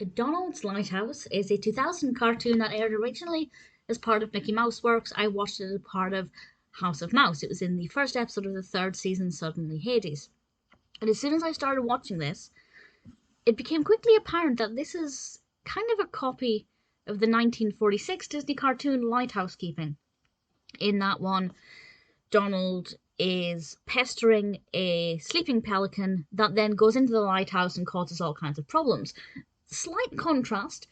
Donald's Lighthouse is a 2000 cartoon that aired originally as part of Mickey Mouse Works. I watched it as part of House of Mouse. It was in the first episode of the third season, Suddenly Hades. And as soon as I started watching this, it became quickly apparent that this is kind of a copy of the 1946 Disney cartoon Lighthouse Keeping. In that one, Donald is pestering a sleeping pelican that then goes into the lighthouse and causes all kinds of problems. Slight contrast,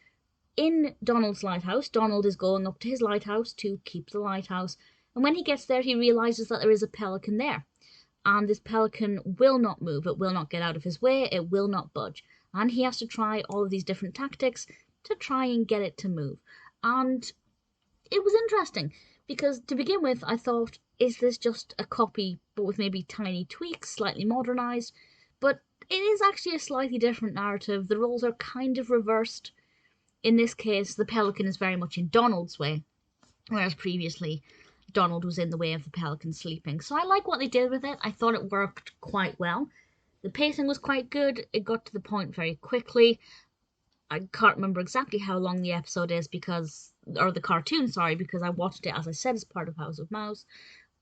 in Donald's lighthouse, Donald is going up to his lighthouse to keep the lighthouse, and when he gets there, he realizes that there is a pelican there. And this pelican will not move, it will not get out of his way, it will not budge. And he has to try all of these different tactics to try and get it to move. And it was interesting, because to begin with, I thought, is this just a copy, but with maybe tiny tweaks, slightly modernized? But it is actually a slightly different narrative. The roles are kind of reversed. In this case, the pelican is very much in Donald's way, whereas previously Donald was in the way of the pelican sleeping. So I like what they did with it. I thought it worked quite well. The pacing was quite good. It got to the point very quickly. I can't remember exactly how long the episode is or the cartoon, sorry, because I watched it, as I said, as part of House of Mouse.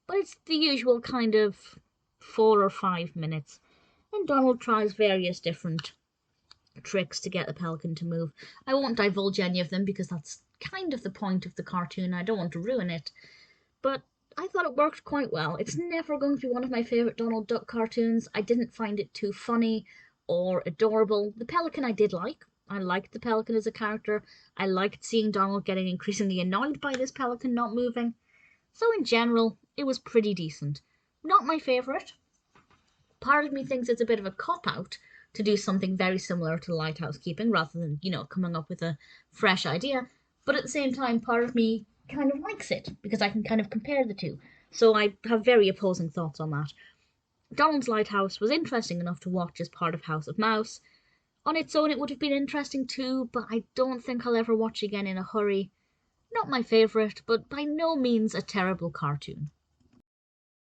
But it's the usual kind of 4 or 5 minutes. And Donald tries various different tricks to get the pelican to move. I won't divulge any of them because that's kind of the point of the cartoon. I don't want to ruin it. But I thought it worked quite well. It's never going to be one of my favourite Donald Duck cartoons. I didn't find it too funny or adorable. The pelican I did like. I liked the pelican as a character. I liked seeing Donald getting increasingly annoyed by this pelican not moving. So in general, it was pretty decent. Not my favourite. Part of me thinks it's a bit of a cop-out to do something very similar to Lighthouse Keeping rather than, coming up with a fresh idea. But at the same time, part of me kind of likes it because I can kind of compare the two. So I have very opposing thoughts on that. Donald's Lighthouse was interesting enough to watch as part of House of Mouse. On its own, it would have been interesting too, but I don't think I'll ever watch again in a hurry. Not my favourite, but by no means a terrible cartoon.